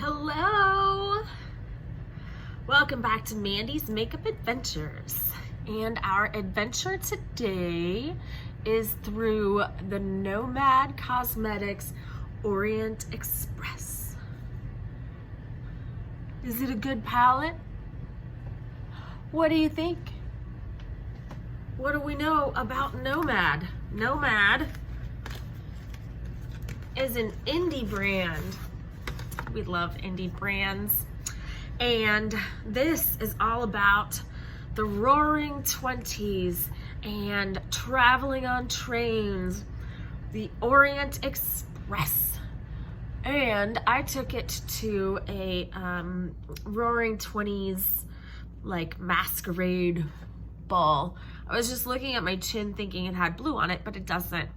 Hello! Welcome back to Mandys Makeup Adventures. And our adventure today is through the Nomad Cosmetics Orient Express. Is it a good palette? What do you think? What do we know about Nomad? Nomad is an indie brand. We love indie brands. And this is all about the roaring 20s and traveling on trains, the Orient Express. And I took it to a roaring 20s like masquerade ball. I was just looking at my chin thinking it had blue on it, but it doesn't.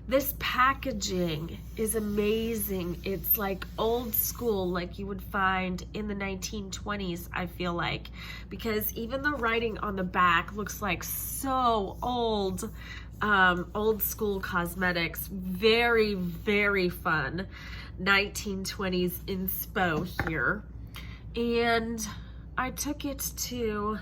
This packaging is amazing. It's like old school, like you would find in the 1920s, I feel like, because even the writing on the back looks like so old, old school cosmetics. Very, very fun 1920s inspo here. And I took it to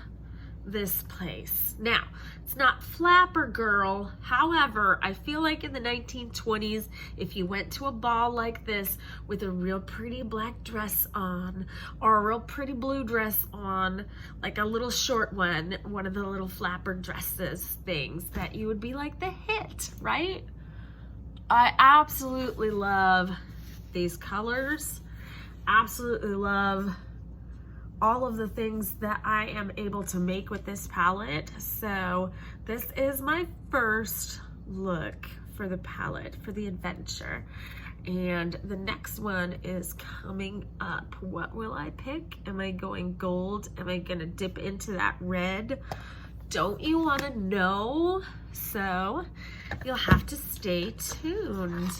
this place. Now, it's not Flapper Girl. However, I feel like in the 1920s, if you went to a ball like this with a real pretty black dress on or a real pretty blue dress on, like a little short one of the little flapper dresses things, that you would be like the hit, right? I absolutely love these colors. Absolutely love all of the things that I am able to make with this palette. So this is my first look for the palette, for the adventure. And the next one is coming up. What will I pick? Am I going gold? Am I gonna dip into that red? Don't you wanna know? So you'll have to stay tuned.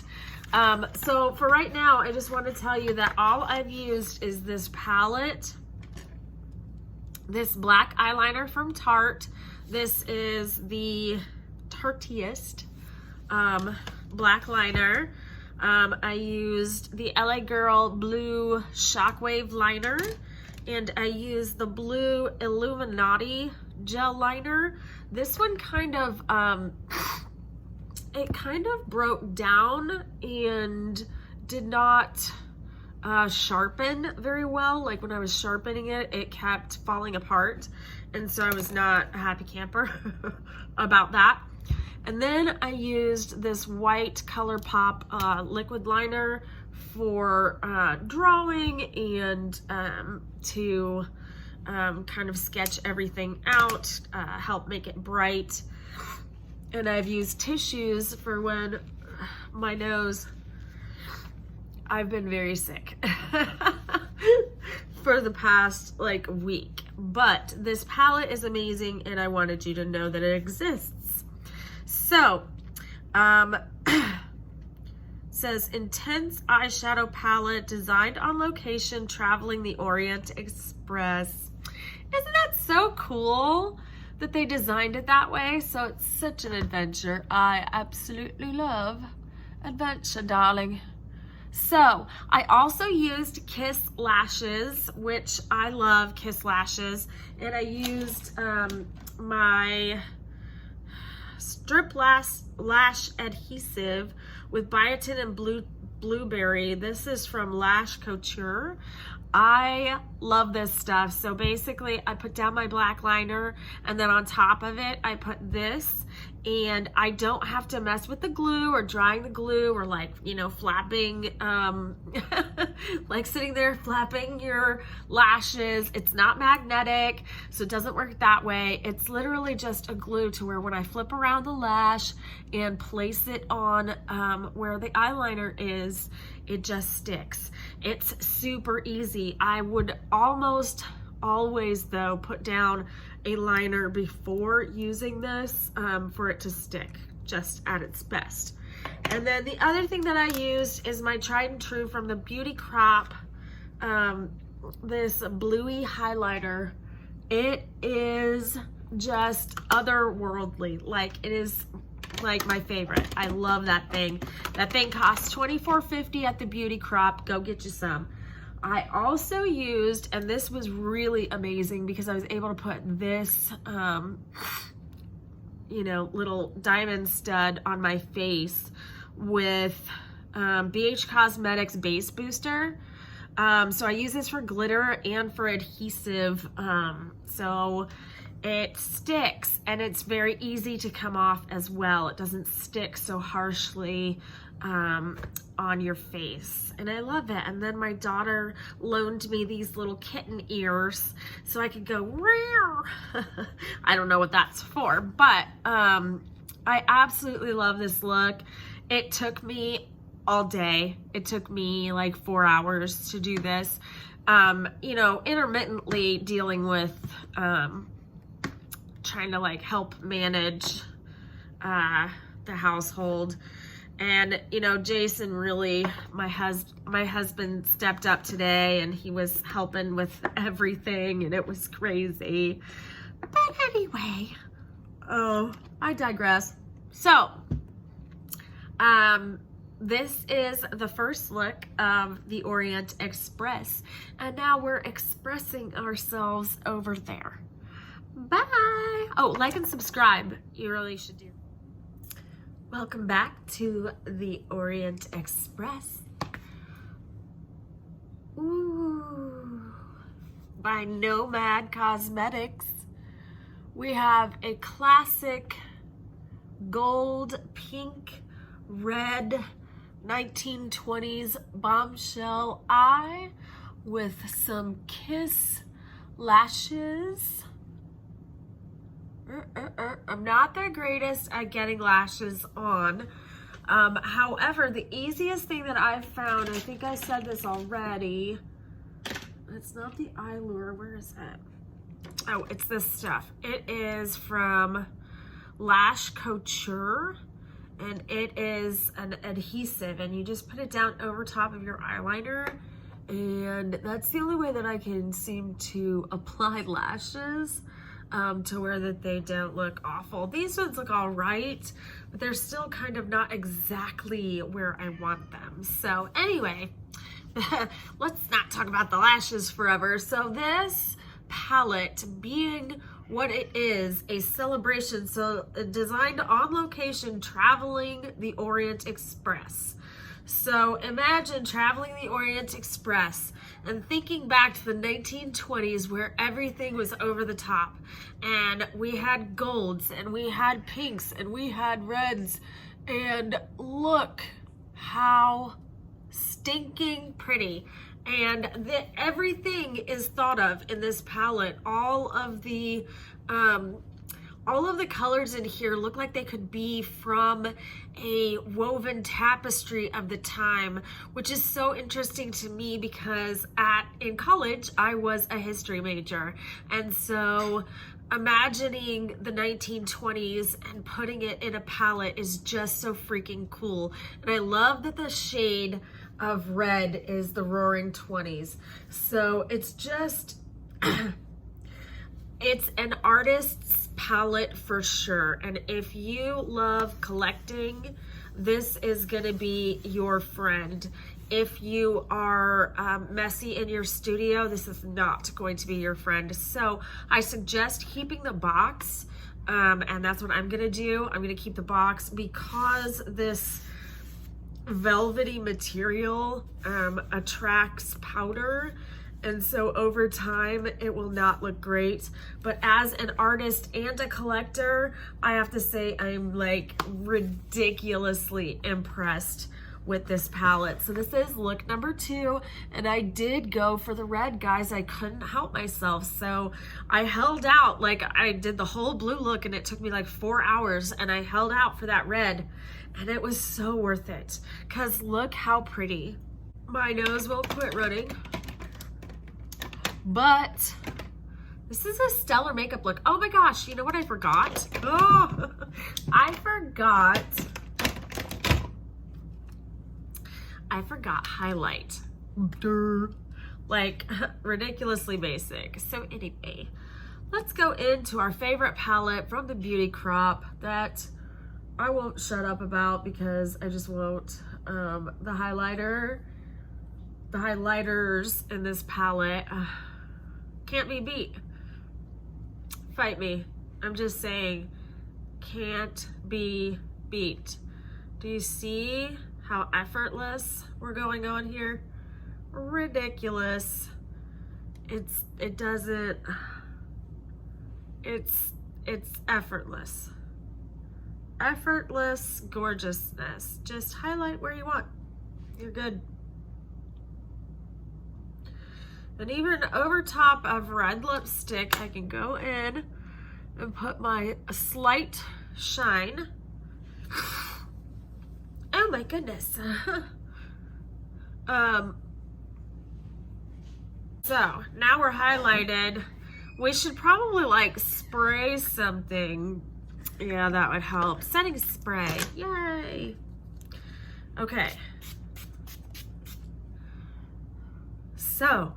So for right now, I just wanna tell you that all I've used is this palette, this black eyeliner from Tarte. This is the Tartiest black liner. I used the LA Girl blue Shockwave liner, and I used the blue Illuminati gel liner. This one kind of, it kind of broke down and did not sharpen very well. Like when I was sharpening it, it kept falling apart, and so I was not a happy camper about that. And then I used this white ColourPop liquid liner for drawing and to kind of sketch everything out, help make it bright. And I've used tissues for when my nose, I've been very sick for the past like week, but this palette is amazing and I wanted you to know that it exists. So, says intense eyeshadow palette designed on location, traveling the Orient Express. Isn't that so cool that they designed it that way? So it's such an adventure. I absolutely love adventure, darling. So I also used Kiss lashes, which I love Kiss lashes, and I used my strip lash adhesive with biotin and blueberry. This is from Lash Couture. I love this stuff. So basically I put down my black liner, and then on top of it I put this, and I don't have to mess with the glue or drying the glue or like, you know, flapping, like sitting there flapping your lashes. It's not magnetic, so it doesn't work that way. It's literally just a glue to where when I flip around the lash and place it on where the eyeliner is, it just sticks. It's super easy. I would almost always though put down a liner before using this for it to stick just at its best. And then the other thing that I used is my tried and true from the Beauty Crop, this bluey highlighter. It is just otherworldly. Like, it is like my favorite. I love that thing. That thing costs $24.50 at the Beauty Crop. Go get you some. I also used, and this was really amazing because I was able to put this, you know, little diamond stud on my face with BH Cosmetics Base Booster. So I use this for glitter and for adhesive. So it sticks and it's very easy to come off as well. It doesn't stick so harshly on your face, and I love it. And then my daughter loaned me these little kitten ears so I could go Rear. I don't know what that's for, but I absolutely love this look. It took me all day. It took me like 4 hours to do this. You know, intermittently dealing with trying to like help manage the household. And, you know, Jason really, my husband stepped up today and he was helping with everything and it was crazy. But anyway, oh, I digress. So, this is the first look of the Orient Express. And now we're expressing ourselves over there. Bye. Oh, like and subscribe. You really should do. Welcome back to the Orient Express. Ooh, by Nomad Cosmetics. We have a classic gold, pink, red 1920s bombshell eye with some Kiss lashes. I'm not the greatest at getting lashes on. However, the easiest thing that I've found, I think I said this already, it's not the eye lure, where is it? Oh, it's this stuff. It is from Lash Couture, and it is an adhesive, and you just put it down over top of your eyeliner, and that's the only way that I can seem to apply lashes. To where that they don't look awful. These ones look all right, but they're still kind of not exactly where I want them. So anyway, let's not talk about the lashes forever. So this palette, being what it is, a celebration, so designed on location, traveling the Orient Express. So imagine traveling the Orient Express and thinking back to the 1920s where everything was over the top and we had golds and we had pinks and we had reds, and look how stinking pretty. And everything is thought of in this palette. All of the colors in here look like they could be from a woven tapestry of the time, which is so interesting to me because in college, I was a history major. And so imagining the 1920s and putting it in a palette is just so freaking cool. And I love that the shade of red is the Roaring 20s. So it's just, it's an artist's palette for sure. And if you love collecting, this is gonna be your friend. If you are messy in your studio, this is not going to be your friend. So I suggest keeping the box, and that's what I'm gonna do. I'm gonna keep the box because this velvety material attracts powder, and so over time it will not look great. But as an artist and a collector, I have to say I'm like ridiculously impressed with this palette. So this is look number 2, and I did go for the red, guys. I couldn't help myself, so I held out. Like, I did the whole blue look and it took me like 4 hours, and I held out for that red, and it was so worth it because look how pretty. My nose won't quit running. But this is a stellar makeup look. Oh my gosh, you know what I forgot? Oh, I forgot highlight. Like, ridiculously basic. So anyway, let's go into our favorite palette from the Beauty Crop that I won't shut up about because I just won't. The highlighter the highlighters in this palette can't be beat. Fight me. I'm just saying, can't be beat. Do you see how effortless we're going on here? Ridiculous. It's effortless. Effortless gorgeousness. Just highlight where you want. You're good. And even over top of red lipstick, I can go in and put my slight shine. Oh my goodness. So now we're highlighted. We should probably like spray something. Yeah, that would help. Setting spray. Yay. Okay. So,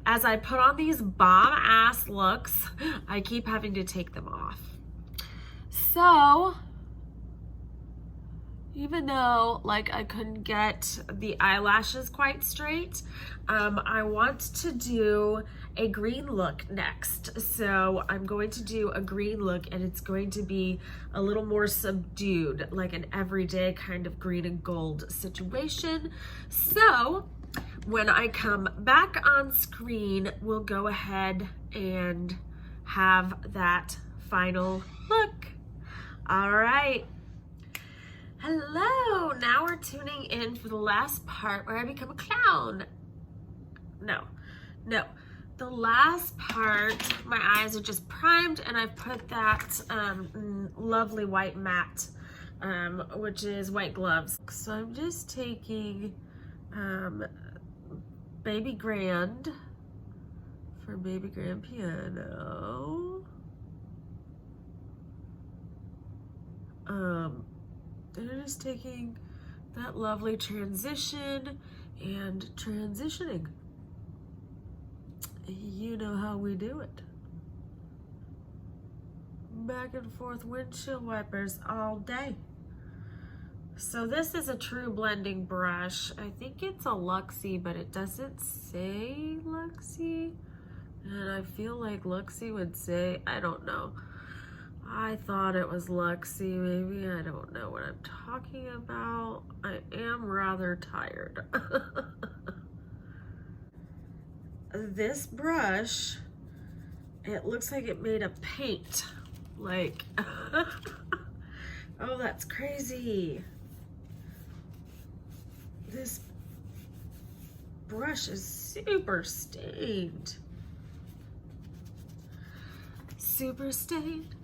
as I put on these bomb ass looks, I keep having to take them off. So, even though like I couldn't get the eyelashes quite straight, I want to do a green look next. So I'm going to do a green look, and it's going to be a little more subdued, like an everyday kind of green and gold situation. So when I come back on screen, we'll go ahead and have that final look. All right. Hello, now we're tuning in for the last part where I become a clown. No, the last part, my eyes are just primed, and I've put that lovely white matte, which is white gloves. So I'm just taking Baby Grand for Baby Grand Piano. And I'm just taking that lovely transition and transitioning. You know how we do it. Back and forth windshield wipers all day. So this is a true blending brush. I think it's a Luxie, but it doesn't say Luxie. And I feel like Luxie would say, I don't know. I thought it was Luxie, maybe. I don't know what I'm talking about. I am rather tired. This brush, it looks like it made of paint. Like, oh, that's crazy. This brush is super stained. Super stained,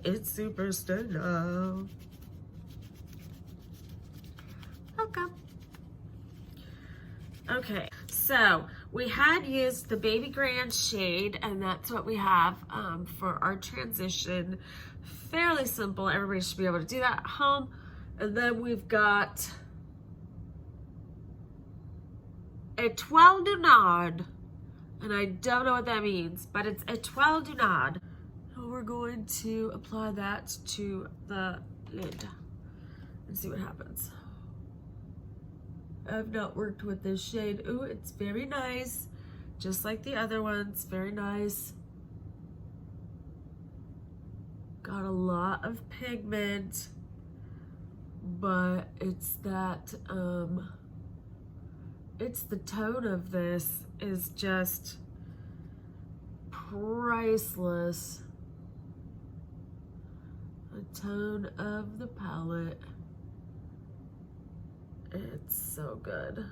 it's super stained now. Welcome. Okay, so we had used the Baby Grand shade, and that's what we have for our transition. Fairly simple, everybody should be able to do that at home. And then we've got Étoile du Nord. And I don't know what that means, but it's Étoile du Nord. And we're going to apply that to the lid and see what happens. I've not worked with this shade. Ooh, it's very nice. Just like the other ones, very nice. Got a lot of pigment, but it's that, it's the tone of this is just priceless. The tone of the palette, it's so good.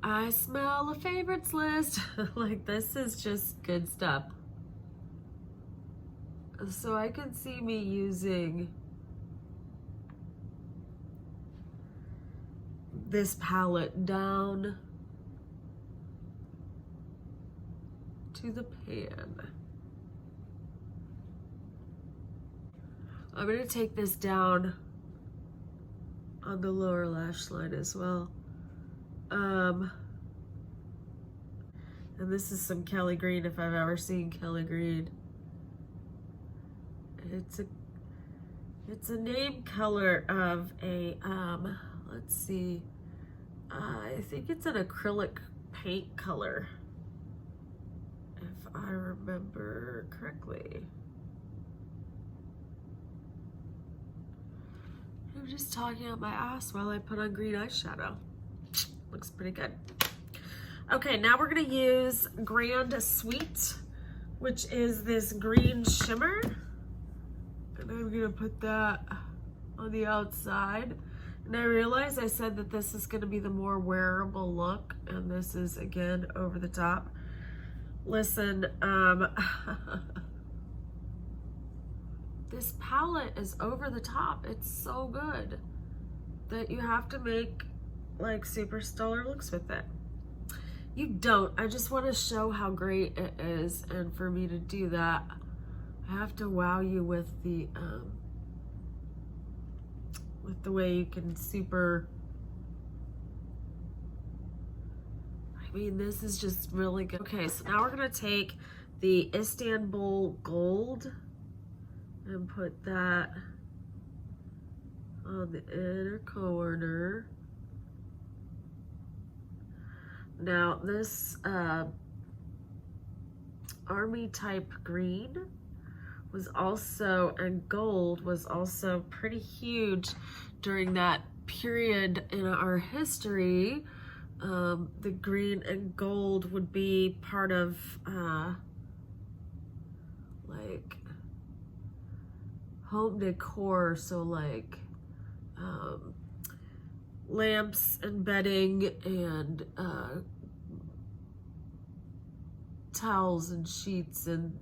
I smell a favorites list. Like, this is just good stuff. So I can see me using this palette down to the pan. I'm going to take this down on the lower lash line as well. And this is some Kelly Green if I've ever seen Kelly Green. It's a name color of a, let's see, I think it's an acrylic paint color, if I remember correctly. I'm just talking out my ass while I put on green eyeshadow. Looks pretty good. Okay, now we're gonna use Grand Sweet, which is this green shimmer. And I'm gonna put that on the outside. And I realized I said that this is gonna be the more wearable look, and this is, again, over the top. Listen, this palette is over the top. It's so good that you have to make like super stellar looks with it. You don't. I just want to show how great it is, and for me to do that, I have to wow you with the way you can super. I mean, this is just really good. Okay, so now we're gonna take the Istanbul Gold and put that on the inner corner. Now this army type green was also, and gold was also pretty huge during that period in our history. The green and gold would be part of like home decor, so like lamps and bedding and towels and sheets, and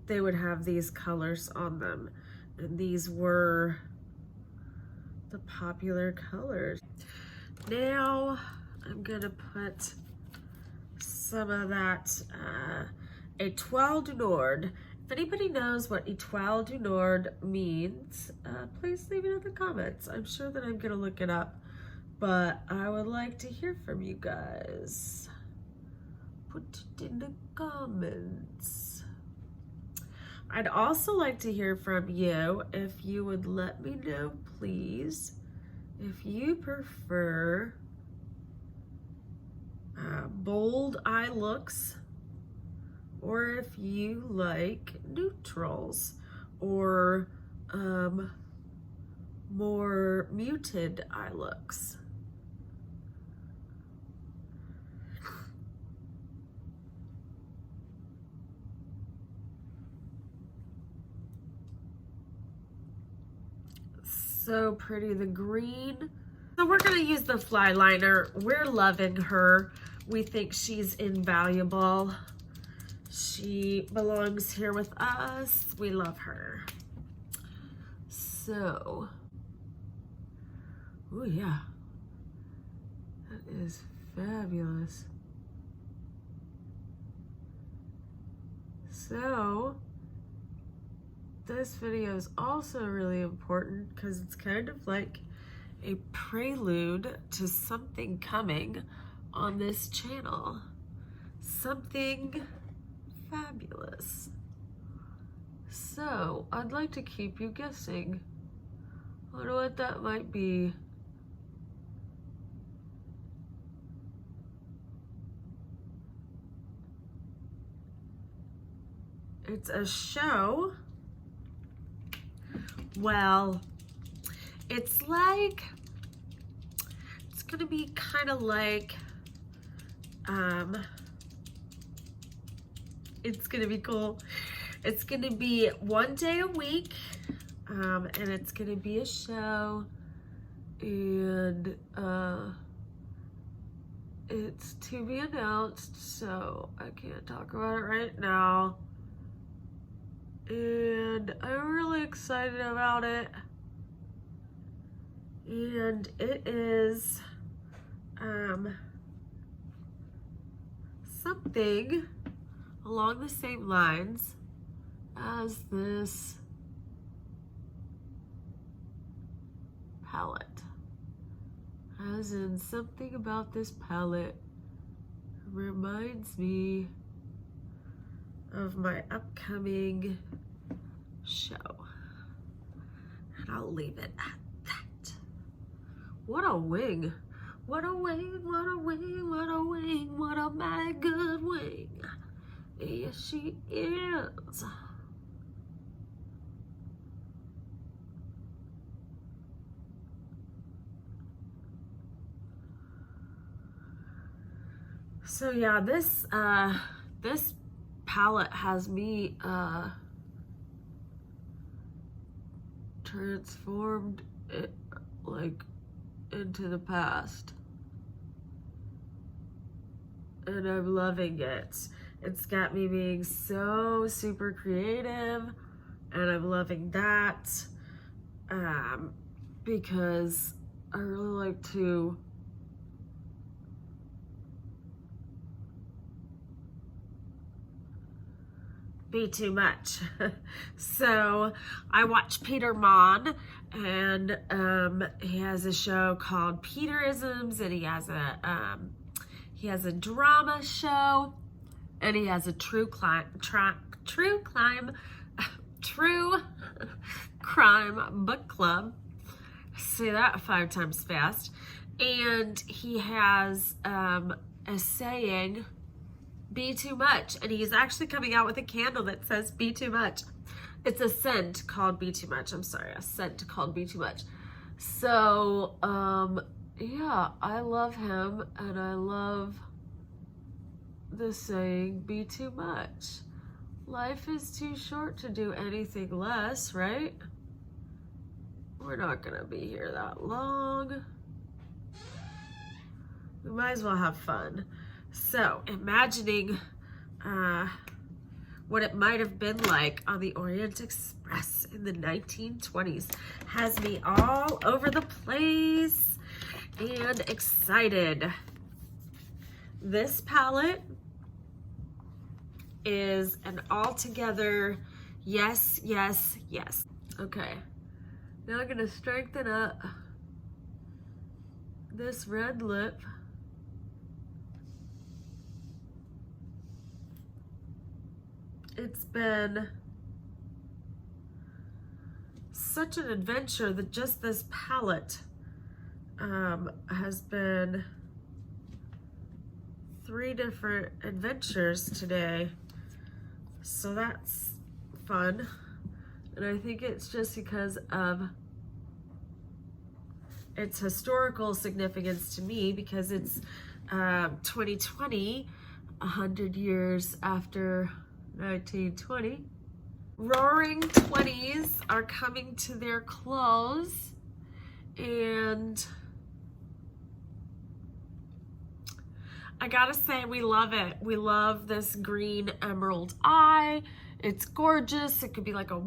they would have these colors on them, and these were the popular colors. Now I'm gonna put some of that Etoile du Nord. If anybody knows what Etoile du Nord means, please leave it in the comments. I'm sure that I'm gonna look it up, but I would like to hear from you guys. Put it in the comments. I'd also like to hear from you if you would let me know, please, if you prefer bold eye looks, or if you like neutrals, or more muted eye looks. So pretty, the green. So we're gonna use the Fly Liner. We're loving her. We think she's invaluable. She belongs here with us. We love her. So, oh yeah, that is fabulous. So, this video is also really important because it's kind of like a prelude to something coming on this channel. Something fabulous. So, I'd like to keep you guessing on what that might be. It's a show. Well, it's like, it's gonna be kind of like, it's gonna be cool. It's gonna be one day a week, and it's gonna be a show, and it's to be announced, so I can't talk about it right now. And I'm really excited about it. And it is something along the same lines as this palette. As in, something about this palette reminds me of my upcoming show. And I'll leave it at that. What a wing. What a wing, what a wing, what a wing, what a mighty good wing. Yes, she is. So yeah, this palette has me transformed it like into the past, and I'm loving it. It's got me being so super creative, and I'm loving that because I really like to be too much. So I watch Peter Mon, and he has a show called Peterisms, and he has a drama show, and he has a true crime book club. Say that 5 times fast. And he has a saying, be too much, and he's actually coming out with a candle that says be too much. It's a scent called Be Too Much. I'm sorry, a scent called Be Too Much. So yeah, I love him, and I love the saying be too much. Life is too short to do anything less, right? We're not gonna be here that long. We might as well have fun. So, imagining what it might have been like on the Orient Express in the 1920s has me all over the place and excited. This palette is an altogether yes, yes, yes. Okay, now I'm gonna strengthen up this red lip. It's been such an adventure that just this palette has been 3 different adventures today. So that's fun. And I think it's just because of its historical significance to me, because it's 2020, 100 years after 1920. Roaring 20s are coming to their close, and I gotta say, we love it. We love this green emerald eye. It's gorgeous. It could be like a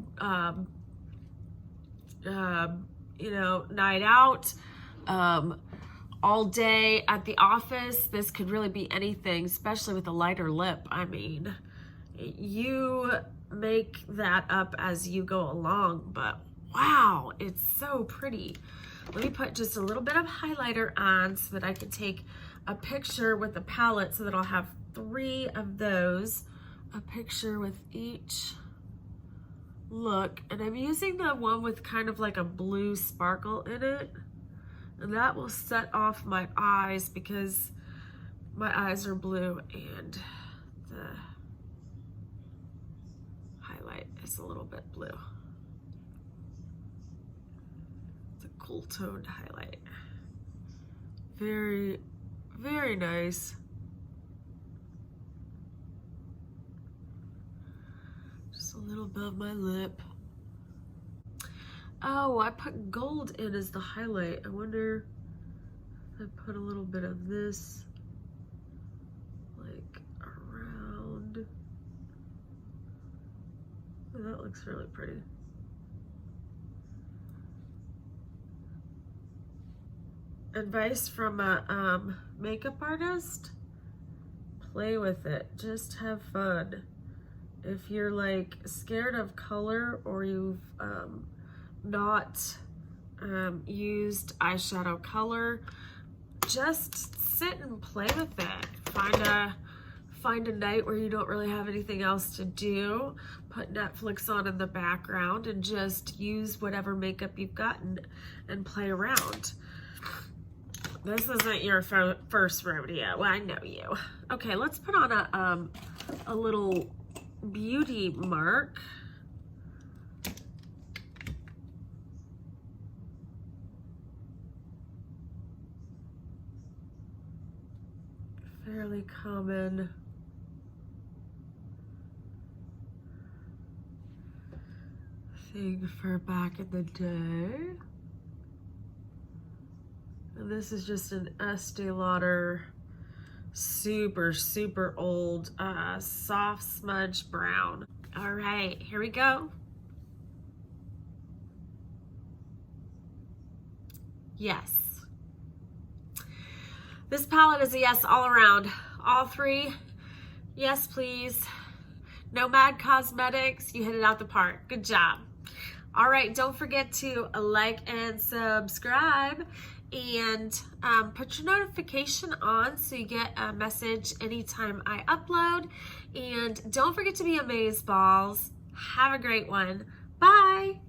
you know, night out, all day at the office. This could really be anything, especially with a lighter lip. I mean, you make that up as you go along, but wow, it's so pretty. Let me put just a little bit of highlighter on so that I can take a picture with the palette, so that I'll have 3 of those, a picture with each look. And I'm using the one with kind of like a blue sparkle in it, and that will set off my eyes because my eyes are blue, and the highlight is a little bit blue. It's a cool toned highlight. Very, very nice. Just a little above my lip. Oh, I put gold in as the highlight. I wonder if I put a little bit of this like around. Oh, that looks really pretty. Advice from a makeup artist: play with it, just have fun. If you're like scared of color, or you've not used eyeshadow color, just sit and play with it. Find a night where you don't really have anything else to do. Put Netflix on in the background and just use whatever makeup you've gotten and play around. This isn't your first rodeo. Well, I know you. Okay, let's put on a little beauty mark. Fairly common thing for back in the day. And this is just an Estee Lauder super, super old soft smudge brown. All right, here we go. Yes. This palette is a yes all around. All three, yes please. Nomad Cosmetics, you hit it out the park. Good job. All right, don't forget to like and subscribe, and put your notification on so you get a message anytime I upload. And don't forget to be amazeballs. Have a great one. Bye.